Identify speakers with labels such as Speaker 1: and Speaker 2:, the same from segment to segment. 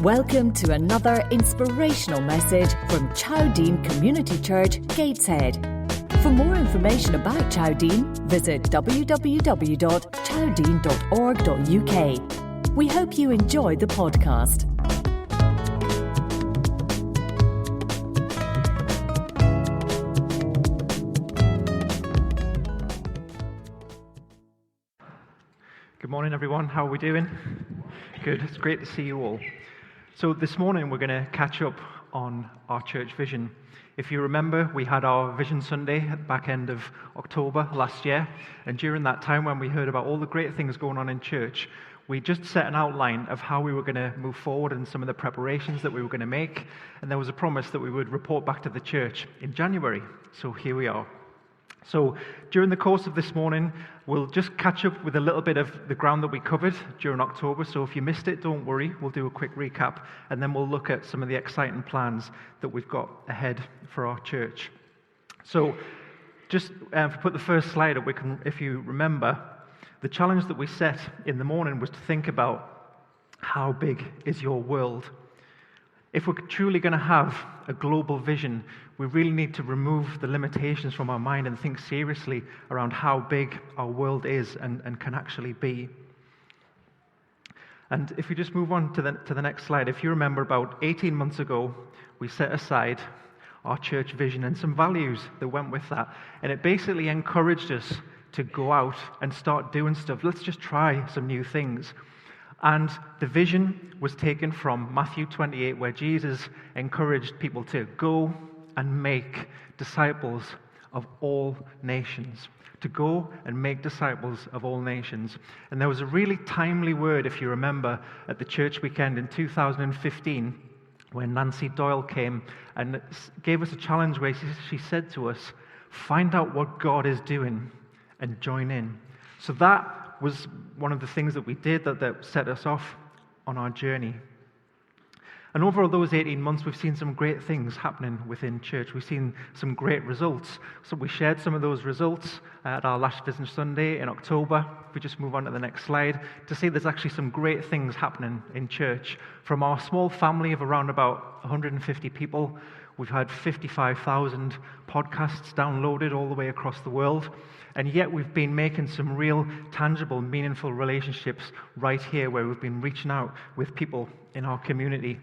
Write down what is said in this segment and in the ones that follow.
Speaker 1: Welcome to another inspirational message from Chowdean Community Church, Gateshead. For more information about Chowdean, visit www.chowdean.org.uk. We hope you enjoy the podcast.
Speaker 2: Good morning, everyone. How are we doing? Good. It's great to see you all. So this morning we're going to catch up on our church vision. If you remember, we had our Vision Sunday at the back end of October last year, and during that time when we heard about all the great things going on in church, we just set an outline of how we were going to move forward and some of the preparations that we were going to make, and there was a promise that we would report back to the church in January. So here we are. So during the course of this morning, we'll just catch up with a little bit of the ground that we covered during October. So if you missed it, don't worry. We'll do a quick recap, and then we'll look at some of the exciting plans that we've got ahead for our church. So just if we put the first slide up, if you remember, the challenge that we set in the morning was to think about how big is your world? If we're truly going to have a global vision, we really need to remove the limitations from our mind and think seriously around how big our world is and can actually be. And if we just move on to the next slide, if you remember about 18 months ago, we set aside our church vision and some values that went with that. And it basically encouraged us to go out and start doing stuff. Let's just try some new things. And the vision was taken from Matthew 28, where Jesus encouraged people to go and make disciples of all nations. To go and make disciples of all nations. And there was a really timely word, if you remember, at the church weekend in 2015, when Nancy Doyle came and gave us a challenge where she said to us, find out what God is doing and join in. So that was one of the things that we did that set us off on our journey. And over those 18 months, we've seen some great things happening within church. We've seen some great results. So we shared some of those results at our last Vision Sunday in October. If we just move on to the next slide, to see there's actually some great things happening in church. From our small family of around about 150 people, we've had 55,000 podcasts downloaded all the way across the world. And yet we've been making some real, tangible, meaningful relationships right here where we've been reaching out with people in our community.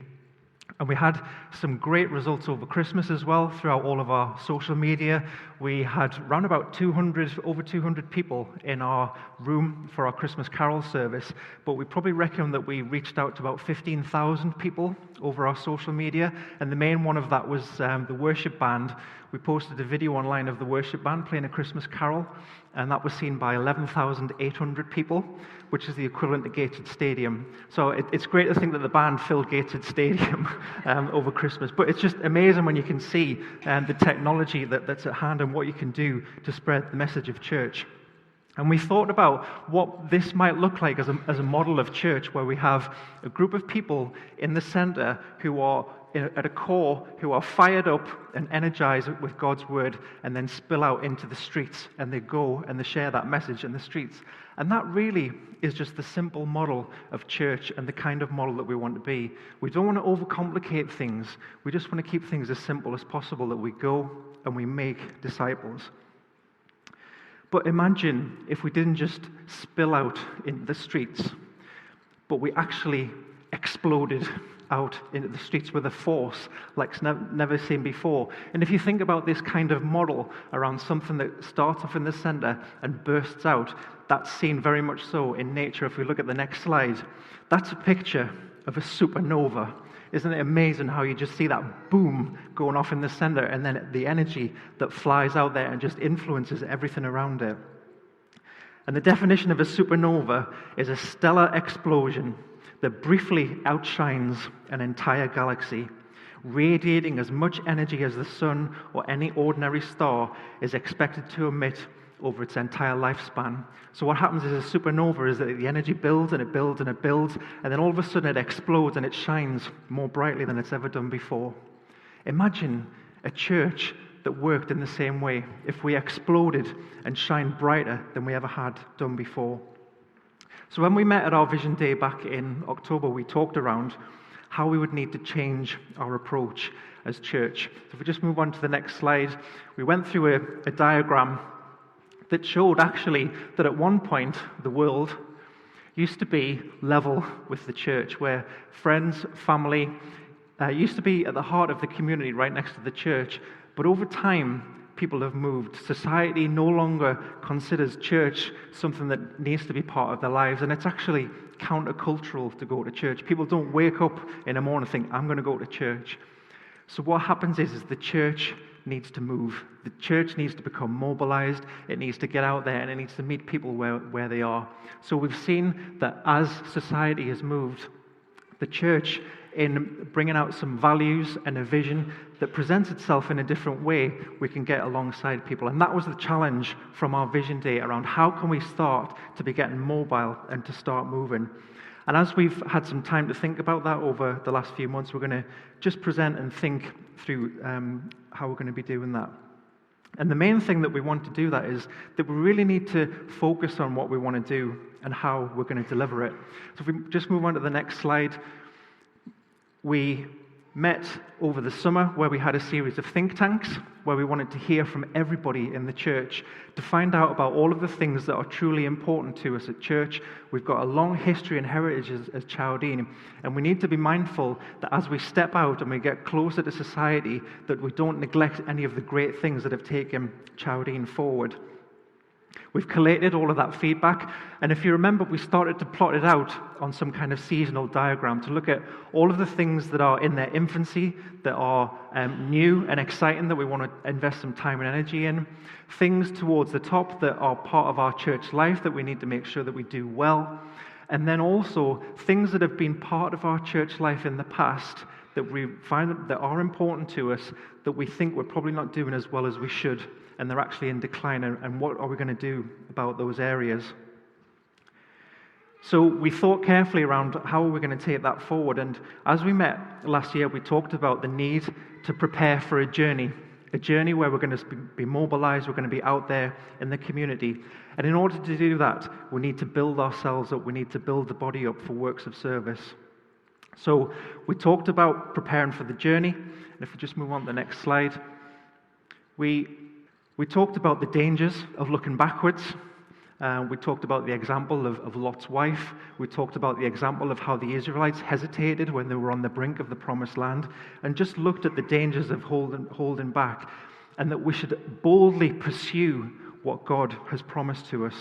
Speaker 2: And we had some great results over Christmas as well throughout all of our social media. We had around about over 200 people in our room for our Christmas carol service, but we probably reckon that we reached out to about 15,000 people over our social media, and the main one of that was the worship band. We posted a video online of the worship band playing a Christmas carol, and that was seen by 11,800 people, which is the equivalent to Gateshead Stadium. So it's great to think that the band filled Gateshead Stadium over Christmas, but it's just amazing when you can see the technology that's at hand and what you can do to spread the message of church. And we thought about what this might look like as a model of church, where we have a group of people in the center who are at a core, who are fired up and energized with God's word, and then spill out into the streets, and they go and they share that message in the streets. And that really is just the simple model of church and the kind of model that we want to be. We don't want to overcomplicate things. We just want to keep things as simple as possible, that we go and we make disciples. But imagine if we didn't just spill out in the streets, but we actually exploded out into the streets with a force like never seen before. And if you think about this kind of model around something that starts off in the center and bursts out, that's seen very much so in nature. If we look at the next slide, that's a picture of a supernova. Isn't it amazing how you just see that boom going off in the center, and then the energy that flies out there and just influences everything around it? And the definition of a supernova is a stellar explosion that briefly outshines an entire galaxy, radiating as much energy as the sun or any ordinary star is expected to emit over its entire lifespan. So what happens is a supernova is that the energy builds and it builds and it builds, and then all of a sudden it explodes and it shines more brightly than it's ever done before. Imagine a church that worked in the same way, if we exploded and shined brighter than we ever had done before. So when we met at our Vision Day back in October, we talked around how we would need to change our approach as church. So if we just move on to the next slide, we went through a diagram that showed actually that at one point the world used to be level with the church, where friends, family used to be at the heart of the community right next to the church. But over time, people have moved. Society no longer considers church something that needs to be part of their lives, and it's actually countercultural to go to church. People don't wake up in the morning and think, I'm going to go to church. So what happens is the church needs to move. The church needs to become mobilized. It needs to get out there, and it needs to meet people where they are. So we've seen that as society has moved, the church, in bringing out some values and a vision that presents itself in a different way, we can get alongside people. And that was the challenge from our Vision Day around how can we start to be getting mobile and to start moving. And as we've had some time to think about that over the last few months, we're going to just present and think through how we're going to be doing that. And the main thing that we want to do that is that we really need to focus on what we want to do and how we're going to deliver it. So if we just move on to the next slide, we met over the summer where we had a series of think tanks where we wanted to hear from everybody in the church to find out about all of the things that are truly important to us at church. We've got a long history and heritage as Chowdean, and we need to be mindful that as we step out and we get closer to society, that we don't neglect any of the great things that have taken Chowdean forward. We've collated all of that feedback, and if you remember, we started to plot it out on some kind of seasonal diagram to look at all of the things that are in their infancy, that are new and exciting, that we want to invest some time and energy in, things towards the top that are part of our church life that we need to make sure that we do well, and then also things that have been part of our church life in the past that we find that are important to us, that we think we're probably not doing as well as we should, and they're actually in decline, and what are we going to do about those areas? So we thought carefully around how we're going to take that forward, and as we met last year, we talked about the need to prepare for a journey where we're going to be mobilized, we're going to be out there in the community, and in order to do that, we need to build ourselves up, we need to build the body up for works of service. So we talked about preparing for the journey, and if we just move on to the next slide, we talked about the dangers of looking backwards. We talked about the example of Lot's wife. We talked about the example of how the Israelites hesitated when they were on the brink of the promised land, and just looked at the dangers of holding back, and that we should boldly pursue what God has promised to us.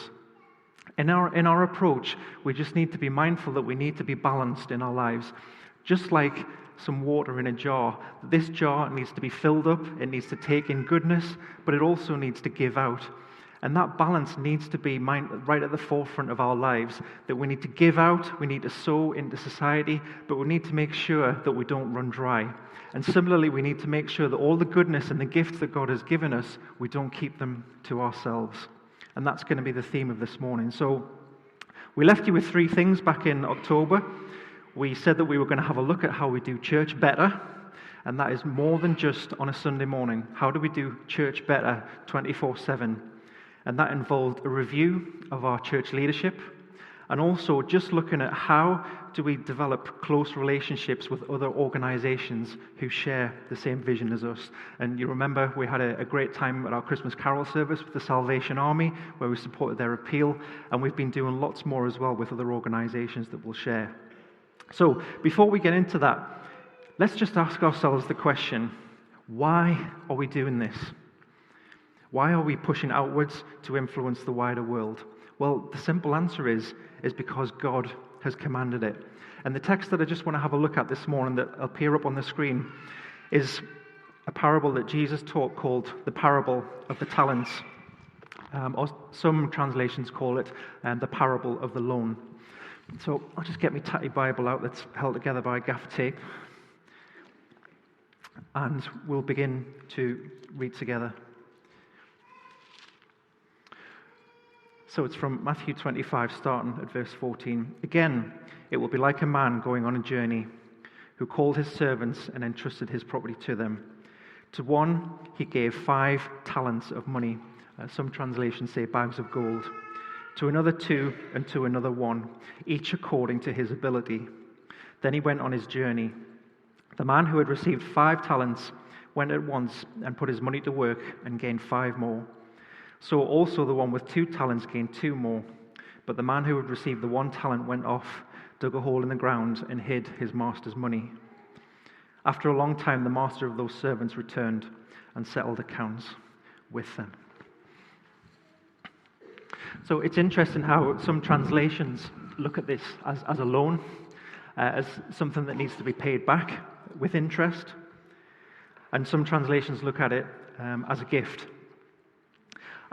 Speaker 2: In our approach, we just need to be mindful that we need to be balanced in our lives. Just like some water in a jar, this jar needs to be filled up, it needs to take in goodness, but it also needs to give out. And that balance needs to be right at the forefront of our lives, that we need to give out, we need to sow into society, but we need to make sure that we don't run dry. And similarly, we need to make sure that all the goodness and the gifts that God has given us, we don't keep them to ourselves. And that's going to be the theme of this morning. So we left you with 3 things back in October. We said that we were going to have a look at how we do church better, and that is more than just on a Sunday morning. How do we do church better 24/7? And that involved a review of our church leadership, and also just looking at how do we develop close relationships with other organizations who share the same vision as us. And you remember we had a great time at our Christmas Carol service with the Salvation Army, where we supported their appeal, and we've been doing lots more as well with other organizations that we'll share. So before we get into that, let's just ask ourselves the question, why are we doing this? Why are we pushing outwards to influence the wider world? Well, the simple answer is because God has commanded it. And the text that I just want to have a look at this morning that will appear up on the screen is a parable that Jesus taught called the parable of the talents. Or some translations call it the parable of the loan. So I'll just get my tatty Bible out that's held together by gaffer tape. And we'll begin to read together. So it's from Matthew 25, starting at verse 14. Again, it will be like a man going on a journey who called his servants and entrusted his property to them. To one, he gave 5 talents of money. Some translations say bags of gold. To another 2, and to another 1, each according to his ability. Then he went on his journey. The man who had received 5 talents went at once and put his money to work and gained 5 more. So also the one with 2 talents gained 2 more. But the man who had received the 1 talent went off, dug a hole in the ground, and hid his master's money. After a long time, the master of those servants returned and settled accounts with them. So it's interesting how some translations look at this as a loan, as something that needs to be paid back with interest. And some translations look at it as a gift.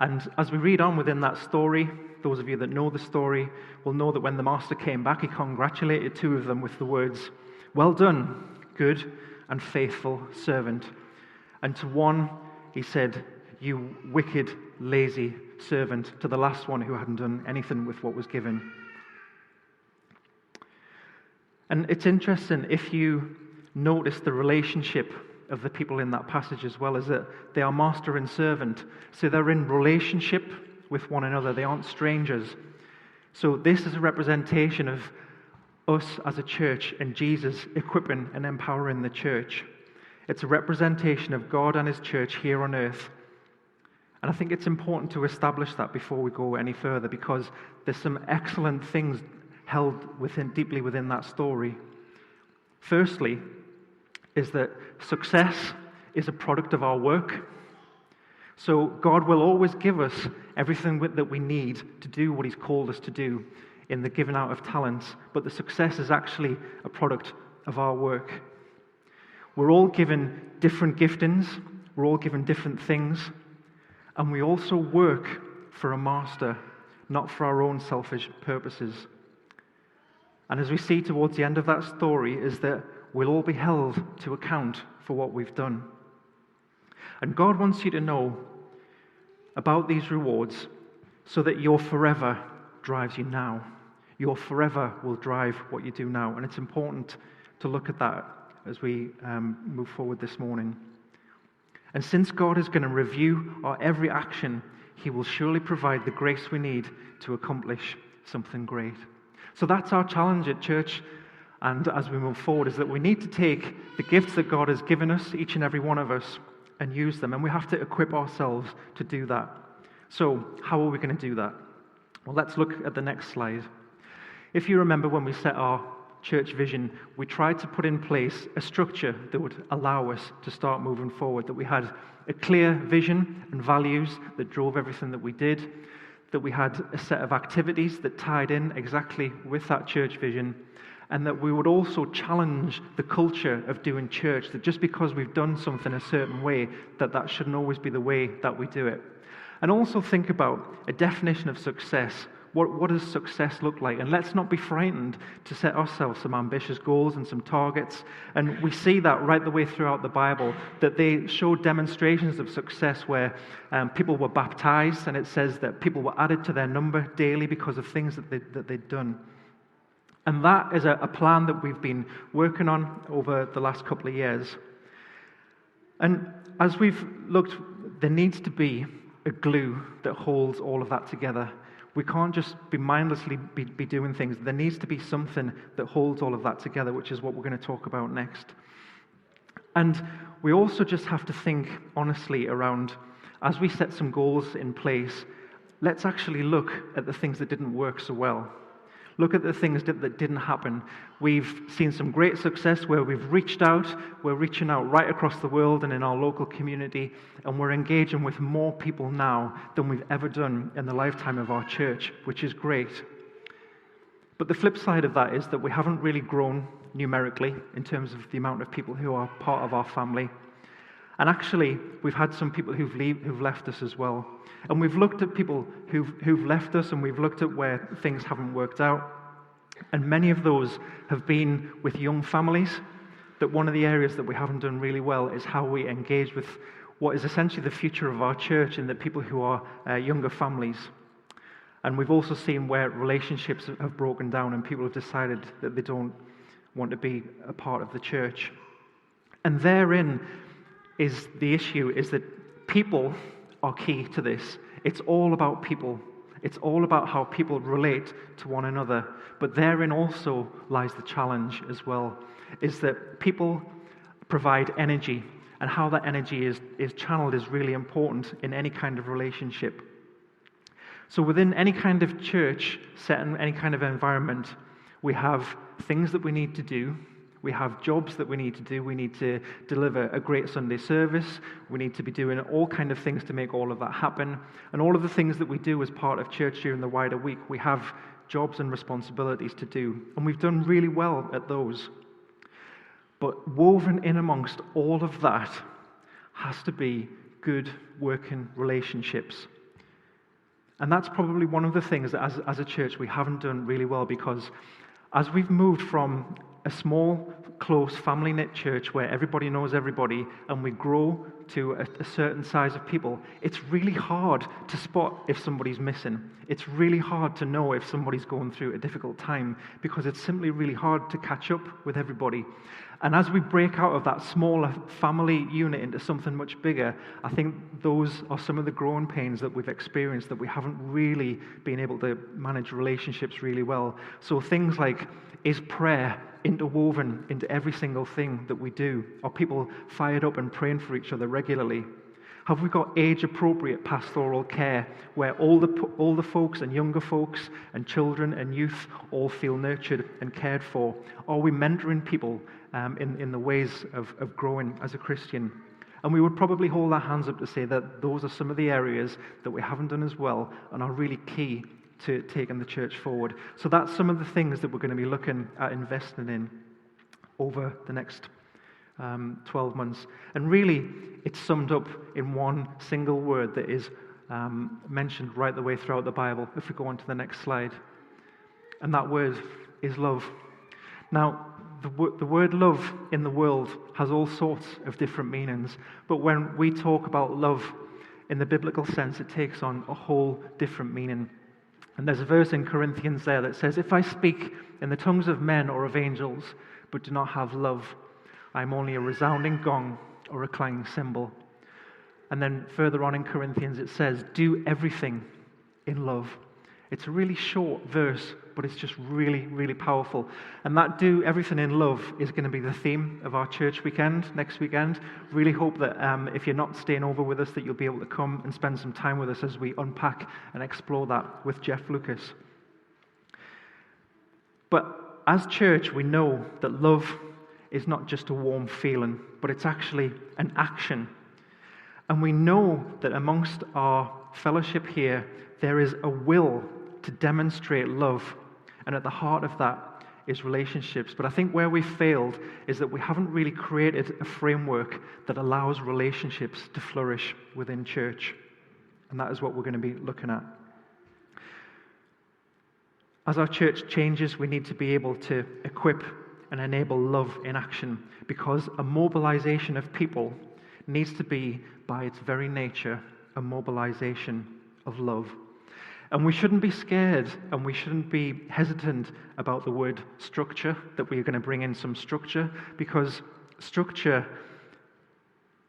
Speaker 2: And as we read on within that story, those of you that know the story will know that when the master came back, he congratulated 2 of them with the words, "Well done, good and faithful servant." And to one, he said, "You wicked, lazy servant," to the last one who hadn't done anything with what was given. And it's interesting, if you notice the relationship of the people in that passage as well, is that they are master and servant. So they're in relationship with one another. They aren't strangers. So this is a representation of us as a church and Jesus equipping and empowering the church. It's a representation of God and his church here on earth. And I think it's important to establish that before we go any further, because there's some excellent things held deeply within that story. Firstly, is that success is a product of our work. So God will always give us everything that we need to do what he's called us to do in the giving out of talents, but the success is actually a product of our work. We're all given different giftings, we're all given different things, and we also work for a master, not for our own selfish purposes. And as we see towards the end of that story, is that we'll all be held to account for what we've done. And God wants you to know about these rewards so that your forever drives you now. Your forever will drive what you do now. And it's important to look at that as we move forward this morning. And since God is going to review our every action, he will surely provide the grace we need to accomplish something great. So that's our challenge at church. And as we move forward, is that we need to take the gifts that God has given us, each and every one of us, and use them. And we have to equip ourselves to do that. So how are we going to do that? Well, let's look at the next slide. If you remember when we set our church vision, we tried to put in place a structure that would allow us to start moving forward, that we had a clear vision and values that drove everything that we did, that we had a set of activities that tied in exactly with that church vision, and that we would also challenge the culture of doing church, that just because we've done something a certain way, that shouldn't always be the way that we do it. And also think about a definition of success. What does success look like? And let's not be frightened to set ourselves some ambitious goals and some targets. And we see that right the way throughout the Bible, that they show demonstrations of success where people were baptized, and it says that people were added to their number daily because of things that they'd done. And that is a plan that we've been working on over the last couple of years. And as we've looked, there needs to be a glue that holds all of that together. We can't just be mindlessly be doing things. There needs to be something that holds all of that together, which is what we're going to talk about next. And we also just have to think honestly around, as we set some goals in place, let's actually look at the things that didn't work so well. Look at the things that didn't happen. We've seen some great success where we've reached out. We're reaching out right across the world and in our local community, and we're engaging with more people now than we've ever done in the lifetime of our church, which is great. But the flip side of that is that we haven't really grown numerically in terms of the amount of people who are part of our family. And actually, we've had some people who've left us as well. And we've looked at people who've left us, and we've looked at where things haven't worked out. And many of those have been with young families. That one of the areas that we haven't done really well is how we engage with what is essentially the future of our church, and the people who are younger families. And we've also seen where relationships have broken down and people have decided that they don't want to be a part of the church. And therein is the issue, is that people are key to this. It's all about people. It's all about how people relate to one another. But therein also lies the challenge as well, is that people provide energy, and how that energy is channeled is really important in any kind of relationship. So within any kind of church, set in any kind of environment, we have things that we need to do. We have jobs that we need to do. We need to deliver a great Sunday service. We need to be doing all kind of things to make all of that happen. And all of the things that we do as part of church during the wider week, we have jobs and responsibilities to do. And we've done really well at those. But woven in amongst all of that has to be good working relationships. And that's probably one of the things that as a church we haven't done really well, because as we've moved from a small, close, family-knit church where everybody knows everybody, and we grow to a certain size of people, it's really hard to spot if somebody's missing. It's really hard to know if somebody's going through a difficult time, because it's simply really hard to catch up with everybody. And as we break out of that smaller family unit into something much bigger, I think those are some of the growing pains that we've experienced, that we haven't really been able to manage relationships really well. So things like, is prayer interwoven into every single thing that we do? Are people fired up and praying for each other regularly? Have we got age-appropriate pastoral care where all the folks and younger folks and children and youth all feel nurtured and cared for? Are we mentoring people in the ways of growing as a Christian? And we would probably hold our hands up to say that those are some of the areas that we haven't done as well and are really key to taking the church forward. So that's some of the things that we're going to be looking at investing in over the next 12 months. And really, it's summed up in one single word that is mentioned right the way throughout the Bible. If we go on to the next slide. And that word is love. Now, the word love in the world has all sorts of different meanings. But when we talk about love in the biblical sense, it takes on a whole different meaning. And there's a verse in Corinthians there that says, if I speak in the tongues of men or of angels, but do not have love, I am only a resounding gong or a clanging cymbal. And then further on in Corinthians it says, do everything in love. It's a really short verse, but it's just really, really powerful. And that do everything in love is going to be the theme of our church weekend, next weekend. Really hope that if you're not staying over with us, that you'll be able to come and spend some time with us as we unpack and explore that with Jeff Lucas. But as church, we know that love is not just a warm feeling, but it's actually an action. And we know that amongst our fellowship here, there is a will to demonstrate love. And at the heart of that is relationships. But I think where we failed is that we haven't really created a framework that allows relationships to flourish within church. And that is what we're going to be looking at. As our church changes, we need to be able to equip and enable love in action, because a mobilization of people needs to be, by its very nature, a mobilization of love. And we shouldn't be scared, and we shouldn't be hesitant about the word structure, that we're going to bring in some structure, because structure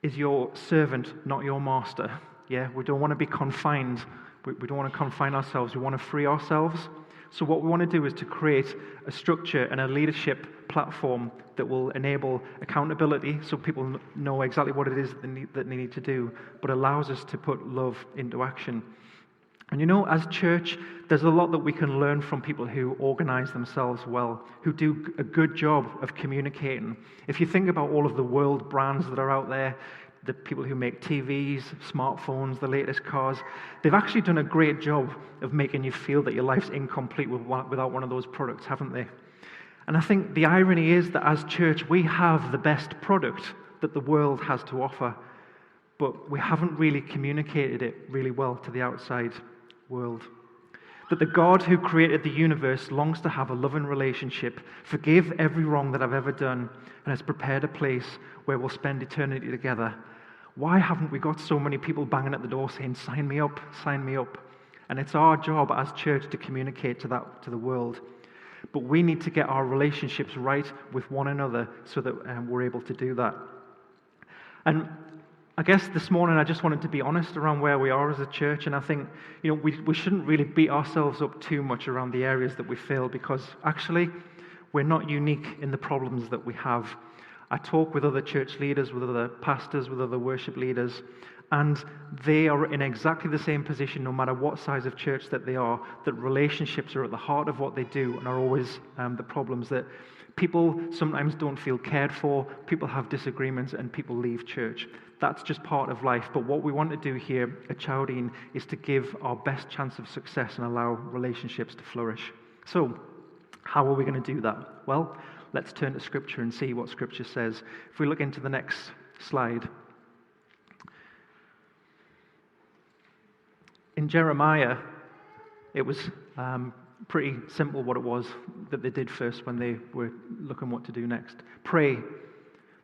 Speaker 2: is your servant, not your master. Yeah, we don't want to be confined. We don't want to confine ourselves. We want to free ourselves. So what we want to do is to create a structure and a leadership platform that will enable accountability, so people know exactly what it is that they need to do, but allows us to put love into action. And you know, as church, there's a lot that we can learn from people who organize themselves well, who do a good job of communicating. If you think about all of the world brands that are out there, the people who make TVs, smartphones, the latest cars, they've actually done a great job of making you feel that your life's incomplete without one of those products, haven't they? And I think the irony is that as church, we have the best product that the world has to offer, but we haven't really communicated it really well to the outside world. That the God who created the universe longs to have a loving relationship, forgive every wrong that I've ever done, and has prepared a place where we'll spend eternity together. Why haven't we got so many people banging at the door saying, sign me up, sign me up? And it's our job as church to communicate to the world. But we need to get our relationships right with one another so that we're able to do that. And I guess this morning I just wanted to be honest around where we are as a church, and I think we shouldn't really beat ourselves up too much around the areas that we fail, because actually we're not unique in the problems that we have. I talk with other church leaders, with other pastors, with other worship leaders, and they are in exactly the same position no matter what size of church that they are, that relationships are at the heart of what they do and are always the problems, that people sometimes don't feel cared for, people have disagreements, and people leave church. That's just part of life. But what we want to do here at Chowdean is to give our best chance of success and allow relationships to flourish. So, how are we going to do that? Well, let's turn to Scripture and see what Scripture says. If we look into the next slide. In Jeremiah, it was pretty simple what it was that they did first when they were looking what to do next. Pray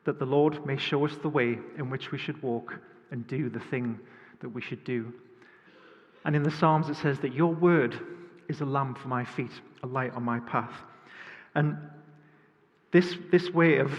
Speaker 2: that the Lord may show us the way in which we should walk and do the thing that we should do. And in the Psalms it says that your word is a lamp for my feet, a light on my path. And this way of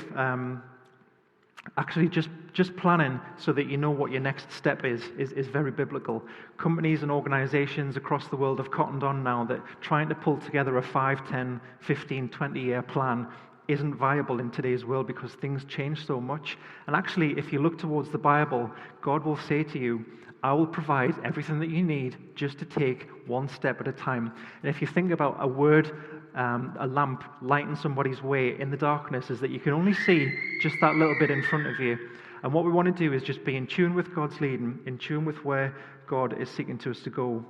Speaker 2: actually just planning so that you know what your next step is very biblical. Companies and organizations across the world have cottoned on now that trying to pull together a 5, 10, 15, 20-year plan isn't viable in today's world because things change so much. And actually, if you look towards the Bible, God will say to you, I will provide everything that you need just to take one step at a time. And if you think about a word, a lamp lighting somebody's way in the darkness, is that you can only see just that little bit in front of you. And what we want to do is just be in tune with God's leading, in tune with where God is seeking to us to go.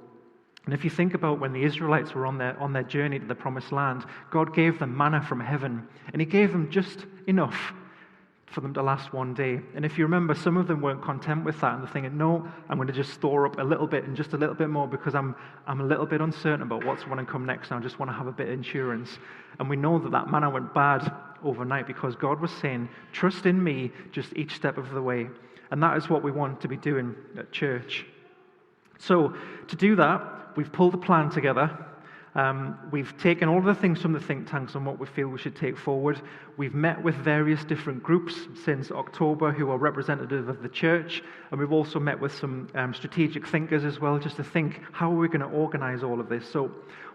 Speaker 2: And if you think about when the Israelites were on their journey to the Promised Land, God gave them manna from heaven, and He gave them just enough for them to last one day. And if you remember, some of them weren't content with that, and they're thinking, no, I'm going to just store up a little bit and just a little bit more because I'm a little bit uncertain about what's going to come next, and I just want to have a bit of insurance. And we know that manna went bad overnight because God was saying, trust in me just each step of the way. And that is what we want to be doing at church. So to do that, we've pulled a plan together. We've taken all of the things from the think tanks on what we feel we should take forward. We've met with various different groups since October who are representative of the church, and we've also met with some strategic thinkers as well, just to think, how are we going to organize all of this? So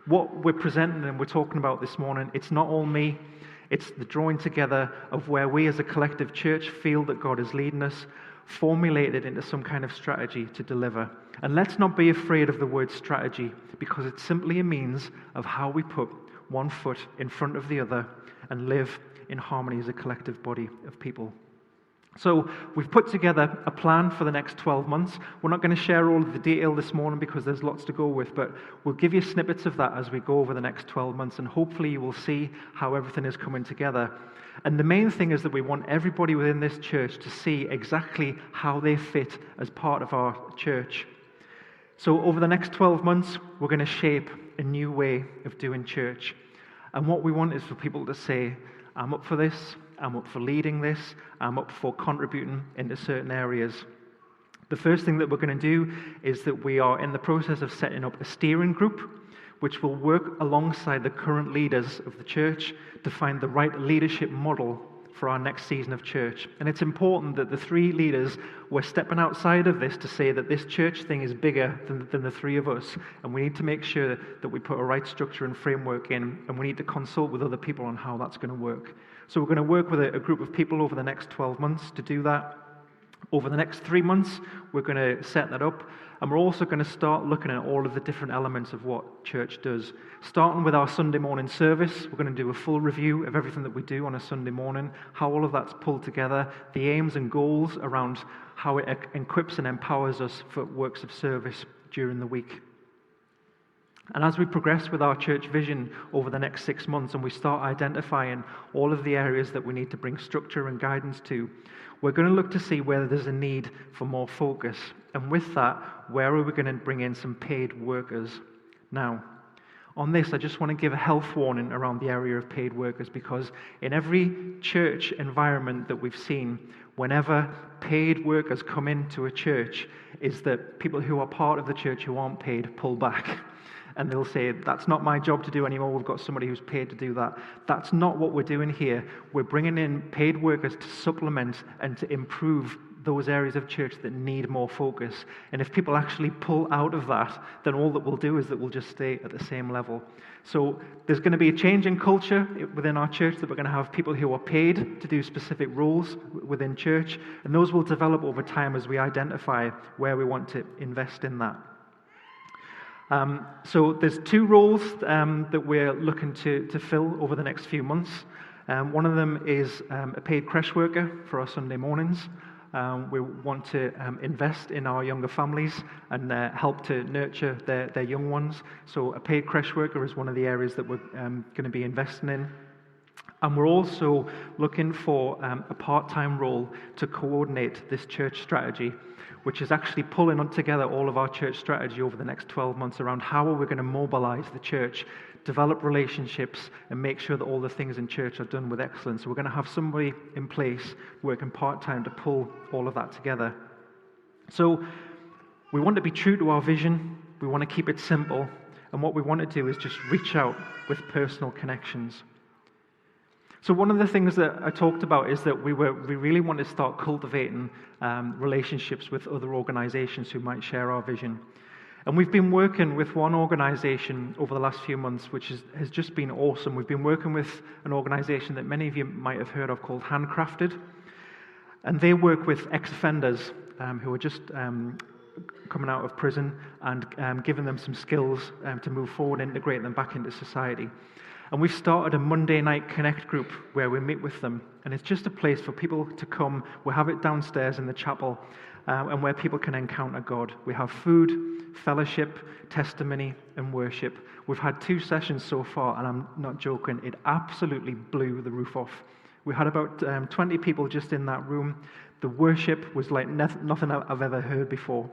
Speaker 2: what we're presenting and we're talking about this morning, it's not all me. It's the drawing together of where we as a collective church feel that God is leading us, formulated into some kind of strategy to deliver. And let's not be afraid of the word strategy, because it's simply a means of how we put one foot in front of the other and live in harmony as a collective body of people. So we've put together a plan for the next 12 months. We're not going to share all of the detail this morning because there's lots to go with, but we'll give you snippets of that as we go over the next 12 months, and hopefully you will see how everything is coming together. And the main thing is that we want everybody within this church to see exactly how they fit as part of our church. So over the next 12 months, we're going to shape a new way of doing church. And what we want is for people to say, I'm up for this, I'm up for leading this, I'm up for contributing into certain areas. The first thing that we're going to do is that we are in the process of setting up a steering group, which will work alongside the current leaders of the church to find the right leadership model for our next season of church. And it's important that the three leaders were stepping outside of this to say that this church thing is bigger than the three of us, and we need to make sure that we put a right structure and framework in, and we need to consult with other people on how that's going to work. So we're going to work with a group of people over the next 12 months to do that. Over the next 3 months, we're going to set that up, and we're also going to start looking at all of the different elements of what church does. Starting with our Sunday morning service, we're going to do a full review of everything that we do on a Sunday morning, how all of that's pulled together, the aims and goals around how it equips and empowers us for works of service during the week. And as we progress with our church vision over the next 6 months and we start identifying all of the areas that we need to bring structure and guidance to, we're going to look to see whether there's a need for more focus. And with that, where are we going to bring in some paid workers? Now, on this, I just want to give a health warning around the area of paid workers, because in every church environment that we've seen, whenever paid workers come into a church, is that people who are part of the church who aren't paid pull back. And they'll say, that's not my job to do anymore, we've got somebody who's paid to do that. That's not what we're doing here. We're bringing in paid workers to supplement and to improve those areas of church that need more focus. And if people actually pull out of that, then all that we'll do is that we'll just stay at the same level. So there's going to be a change in culture within our church, that we're going to have people who are paid to do specific roles within church, and those will develop over time as we identify where we want to invest in that. So there's 2 roles that we're looking to fill over the next few months. One of them is a paid creche worker for our Sunday mornings. We want to invest in our younger families and help to nurture their young ones. So a paid creche worker is one of the areas that we're going to be investing in. And we're also looking for a part-time role to coordinate this church strategy, which is actually pulling together all of our church strategy over the next 12 months around how are we going to mobilize the church, develop relationships, and make sure that all the things in church are done with excellence. So we're going to have somebody in place working part-time to pull all of that together. So we want to be true to our vision. We want to keep it simple. And what we want to do is just reach out with personal connections. So one of the things that I talked about is that we really want to start cultivating relationships with other organizations who might share our vision. And we've been working with one organization over the last few months, which has just been awesome. We've been working with an organization that many of you might have heard of called Handcrafted. And they work with ex-offenders who are just coming out of prison and giving them some skills to move forward, integrate them back into society. And we've started a Monday night connect group where we meet with them. And it's just a place for people to come. We have it downstairs in the chapel and where people can encounter God. We have food, fellowship, testimony, and worship. We've had 2 sessions so far, and I'm not joking. It absolutely blew the roof off. We had about 20 people just in that room. The worship was like nothing I've ever heard before.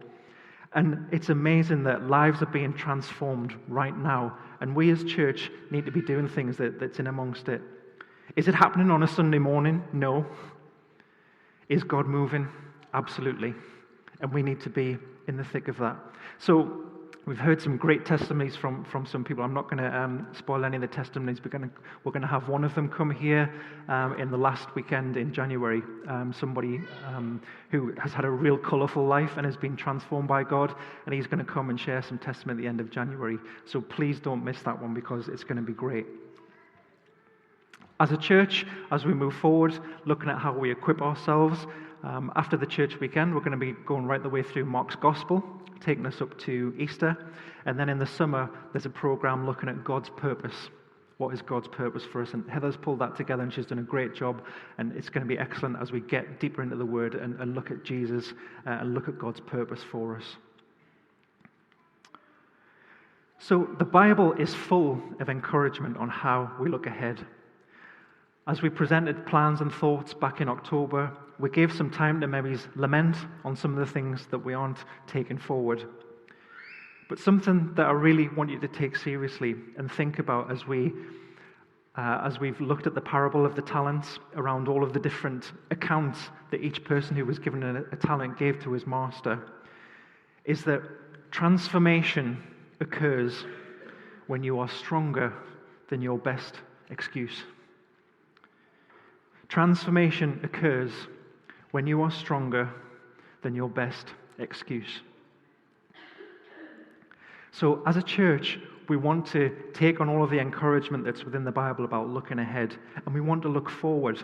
Speaker 2: And it's amazing that lives are being transformed right now. And we as church need to be doing things that's in amongst it. Is it happening on a Sunday morning? No. Is God moving? Absolutely. And we need to be in the thick of that. So we've heard some great testimonies from some people. I'm not going to spoil any of the testimonies. We're going to have one of them come here in the last weekend in January. Somebody who has had a real colourful life and has been transformed by God, and he's going to come and share some testimony at the end of January. So please don't miss that one, because it's going to be great. As a church, as we move forward, looking at how we equip ourselves, after the church weekend, we're going to be going right the way through Mark's Gospel, taking us up to Easter. And then in the summer, there's a program looking at God's purpose. What is God's purpose for us? And Heather's pulled that together, and she's done a great job. And it's going to be excellent as we get deeper into the Word and look at Jesus and look at God's purpose for us. So the Bible is full of encouragement on how we look ahead. As we presented plans and thoughts back in October, we gave some time to maybe lament on some of the things that we aren't taking forward. But something that I really want you to take seriously and think about as we've looked at the parable of the talents, around all of the different accounts that each person who was given a talent gave to his master, is that transformation occurs when you are stronger than your best excuse. Transformation occurs when you are stronger than your best excuse. So as a church, we want to take on all of the encouragement that's within the Bible about looking ahead, and we want to look forward.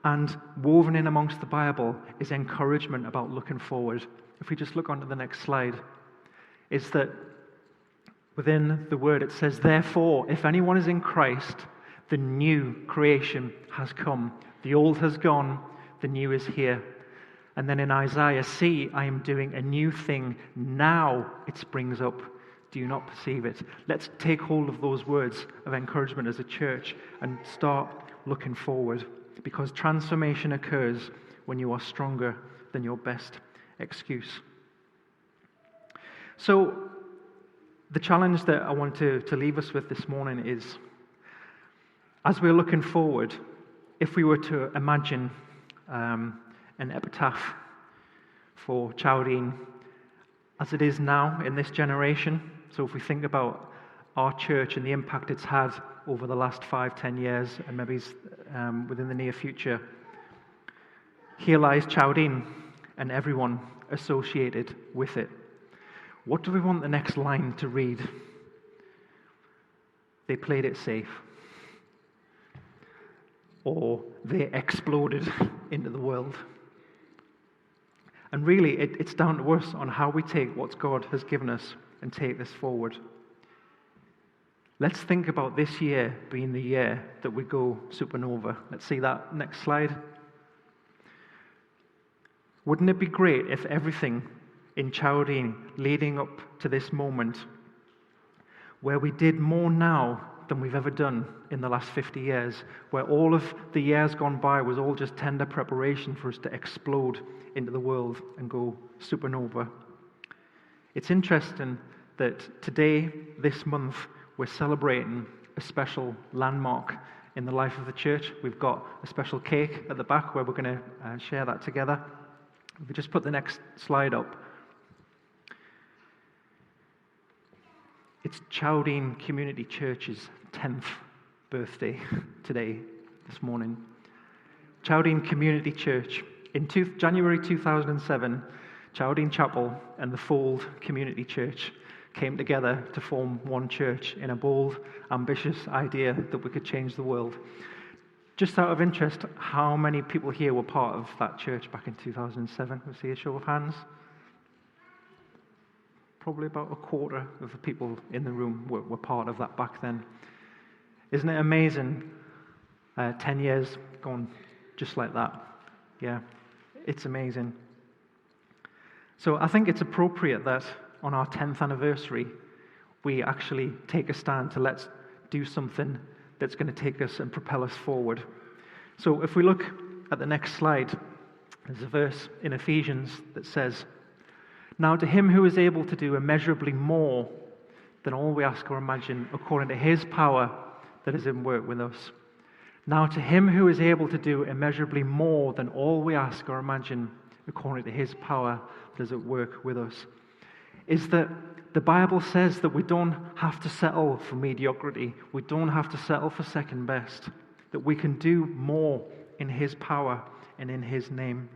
Speaker 2: And woven in amongst the Bible is encouragement about looking forward. If we just look onto the next slide, is that within the word it says, "Therefore, if anyone is in Christ, the new creation has come. The old has gone, the new is here." And then in Isaiah, "See, I am doing a new thing. Now it springs up. Do you not perceive it?" Let's take hold of those words of encouragement as a church and start looking forward, because transformation occurs when you are stronger than your best excuse. So the challenge that I want to leave us with this morning is, as we're looking forward, if we were to imagine an epitaph for Chowdene as it is now in this generation, so if we think about our church and the impact it's had over the last 5-10 years, and maybe within the near future, here lies Chowdene, and everyone associated with it. What do we want the next line to read? They played it safe. Or they exploded into the world. And really, it's down to us on how we take what God has given us and take this forward. Let's think about this year being the year that we go supernova. Let's see that next slide. Wouldn't it be great if everything in Chowdene leading up to this moment, where we did more now than we've ever done in the last 50 years, where all of the years gone by was all just tender preparation for us to explode into the world and go supernova. It's interesting that today, this month, we're celebrating a special landmark in the life of the church. We've got a special cake at the back where we're going to share that together. If we just put the next slide up. It's Chowdene Community Church's 10th birthday today, this morning. Chowdene Community Church. In January 2007, Chowdene Chapel and the Fold Community Church came together to form one church in a bold, ambitious idea that we could change the world. Just out of interest, how many people here were part of that church back in 2007? We'll see a show of hands. Probably about a quarter of the people in the room were part of that back then. Isn't it amazing? 10 years gone just like that. Yeah, it's amazing. So I think it's appropriate that on our 10th anniversary, we actually take a stand to let's do something that's going to take us and propel us forward. So if we look at the next slide, there's a verse in Ephesians that says, "Now to him who is able to do immeasurably more than all we ask or imagine, according to his power that is in work with us." Now to him who is able to do immeasurably more than all we ask or imagine, according to his power that is at work with us. Is that the Bible says that we don't have to settle for mediocrity. We don't have to settle for second best. That we can do more in his power and in his name.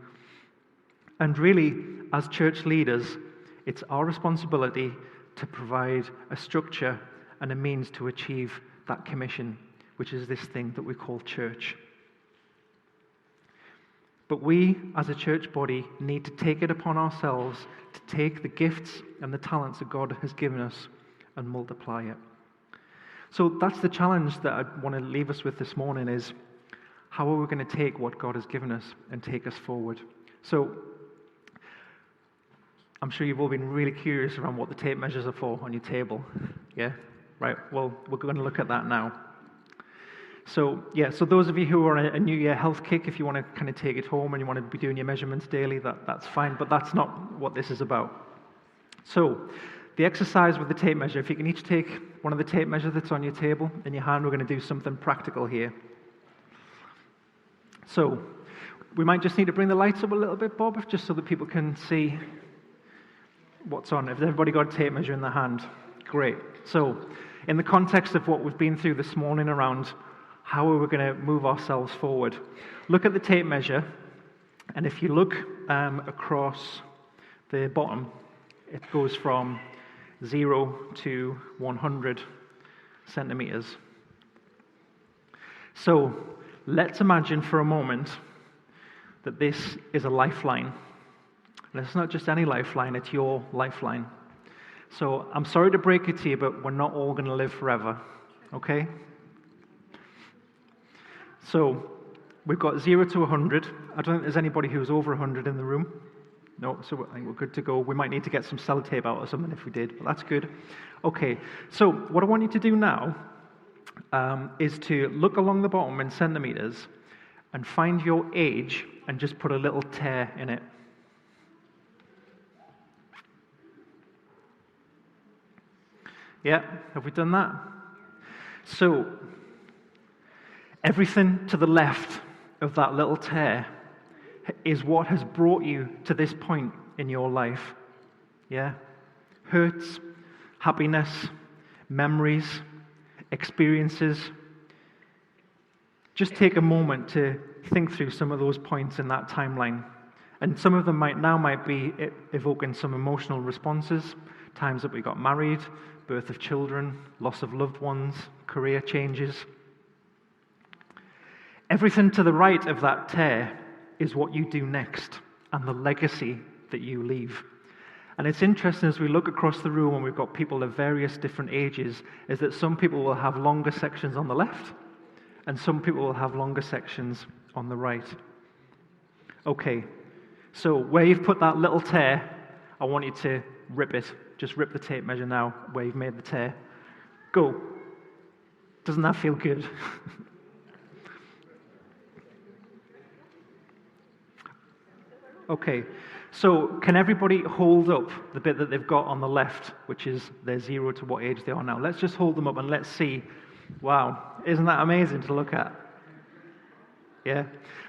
Speaker 2: And really, as church leaders, it's our responsibility to provide a structure and a means to achieve that commission, which is this thing that we call church. But we, as a church body, need to take it upon ourselves to take the gifts and the talents that God has given us and multiply it. So that's the challenge that I want to leave us with this morning is, how are we going to take what God has given us and take us forward? So I'm sure you've all been really curious around what the tape measures are for on your table. Yeah? Right, well, we're going to look at that now. So those of you who are on a New Year health kick, if you want to kind of take it home and you want to be doing your measurements daily, that's fine, but that's not what this is about. So the exercise with the tape measure, if you can each take one of the tape measures that's on your table in your hand, we're going to do something practical here. So we might just need to bring the lights up a little bit, Bob, just so that people can see what's on. If everybody got a tape measure in their hand, great. So in the context of what we've been through this morning around how are we going to move ourselves forward, look at the tape measure, and if you look across the bottom, it goes from 0 to 100 centimeters. So let's imagine for a moment that this is a lifeline. And it's not just any lifeline, it's your lifeline. So I'm sorry to break it to you, but we're not all going to live forever, okay? So we've got 0 to 100. I don't think there's anybody who's over 100 in the room. No, so I think we're good to go. We might need to get some sellotape out or something if we did, but that's good. Okay, so what I want you to do now is to look along the bottom in centimeters and find your age and just put a little tear in it. Yeah, have we done that? So, everything to the left of that little tear is what has brought you to this point in your life. Yeah? Hurts, happiness, memories, experiences. Just take a moment to think through some of those points in that timeline And some of them might be evoking some emotional responses, times that we got married, birth of children, loss of loved ones, career changes. Everything to the right of that tear is what you do next and the legacy that you leave. And it's interesting as we look across the room and we've got people of various different ages, is that some people will have longer sections on the left and some people will have longer sections on the right. Okay, so where you've put that little tear, I want you to rip it. Just rip the tape measure now where you've made the tear. Go. Doesn't that feel good? Okay, so can everybody hold up the bit that they've got on the left, which is their 0 to what age they are now? Let's just hold them up and let's see. Wow, isn't that amazing to look at? Yeah.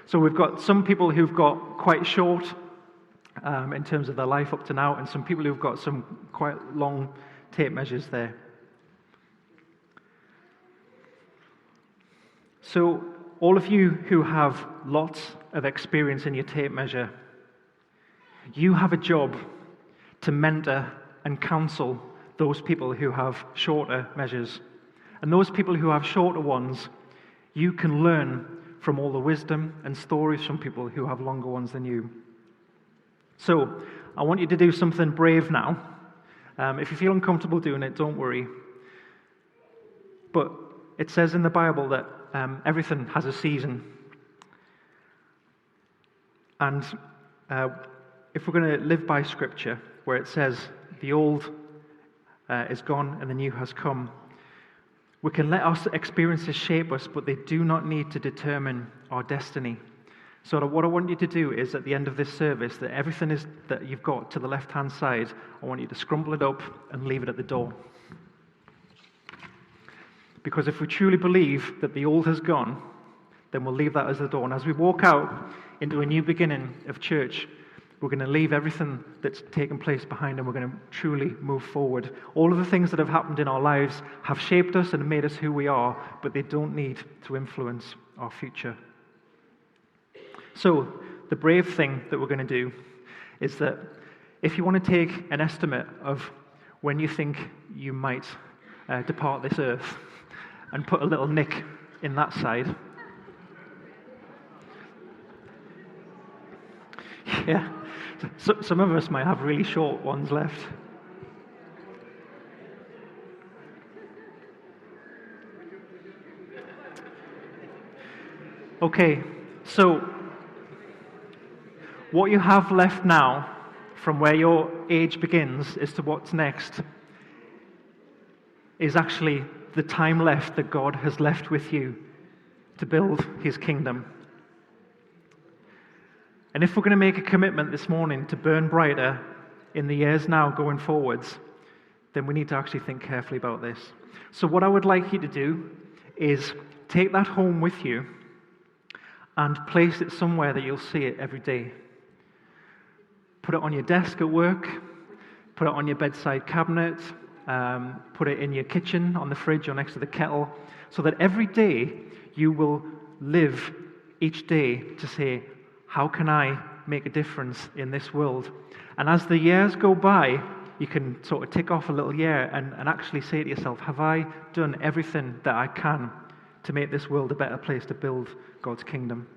Speaker 2: So we've got some people who've got quite short in terms of their life up to now, and some people who've got some quite long tape measures there. So all of you who have lots of experience in your tape measure, you have a job to mentor and counsel those people who have shorter measures. And those people who have shorter ones, you can learn from all the wisdom and stories from people who have longer ones than you. So, I want you to do something brave now. If you feel uncomfortable doing it, don't worry. But it says in the Bible that everything has a season. And if we're going to live by Scripture, where it says the old is gone and the new has come, we can let our experiences shape us, but they do not need to determine our destiny. So what I want you to do is, at the end of this service, that everything that you've got to the left-hand side, I want you to scrumble it up and leave it at the door. Because if we truly believe that the old has gone, then we'll leave that as the door. And as we walk out into a new beginning of church, we're going to leave everything that's taken place behind and we're going to truly move forward. All of the things that have happened in our lives have shaped us and made us who we are, but they don't need to influence our future. So, the brave thing that we're going to do is that if you want to take an estimate of when you think you might depart this earth and put a little nick in that side. Yeah. So, some of us might have really short ones left. Okay, so what you have left now, from where your age begins as to what's next, is actually the time left that God has left with you to build His kingdom. And if we're going to make a commitment this morning to burn brighter in the years now going forwards, then we need to actually think carefully about this. So what I would like you to do is take that home with you and place it somewhere that you'll see it every day. Put it on your desk at work, put it on your bedside cabinet, put it in your kitchen, on the fridge or next to the kettle, so that every day you will live each day to say, how can I make a difference in this world? And as the years go by, you can sort of tick off a little year and actually say to yourself, have I done everything that I can to make this world a better place to build God's kingdom?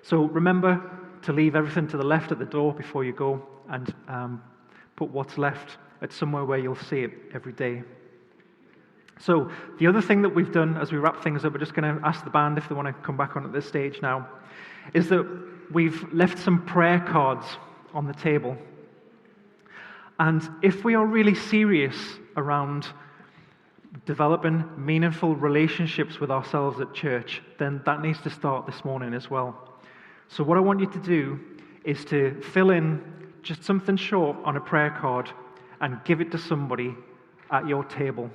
Speaker 2: So remember to leave everything to the left at the door before you go, and put what's left at somewhere where you'll see it every day. So the other thing that we've done as we wrap things up, we're just going to ask the band if they want to come back on at this stage now, is that we've left some prayer cards on the table. And if we are really serious around developing meaningful relationships with ourselves at church, then that needs to start this morning as well. So what I want you to do is to fill in just something short on a prayer card and give it to somebody at your table.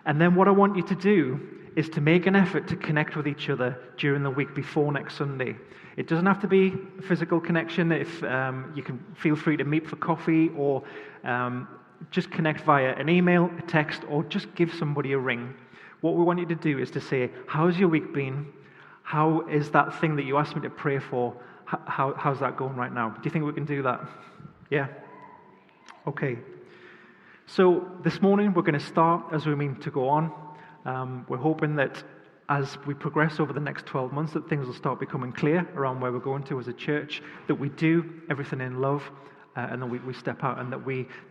Speaker 2: And then what I want you to do is to make an effort to connect with each other during the week before next Sunday. It doesn't have to be a physical connection. If you can feel free to meet for coffee, or just connect via an email, a text, or just give somebody a ring. What we want you to do is to say, how's your week been? How is that thing that you asked me to pray for? How's that going right now? Do you think we can do that? Yeah? Okay. So this morning we're going to start as we mean to go on. We're hoping that as we progress over the next 12 months that things will start becoming clear around where we're going to as a church, that we do everything in love, and then we step out, and that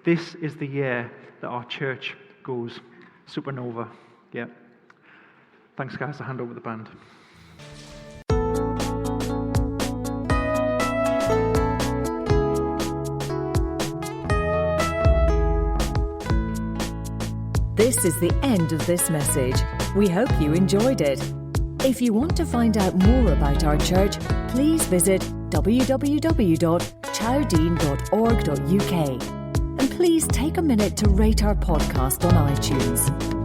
Speaker 2: this is the year that our church goes supernova. Yeah. Thanks, guys. I'll hand over the band.
Speaker 1: This is the end of this message. We hope you enjoyed it. If you want to find out more about our church, please visit www.chowdean.org.uk. And please take a minute to rate our podcast on iTunes.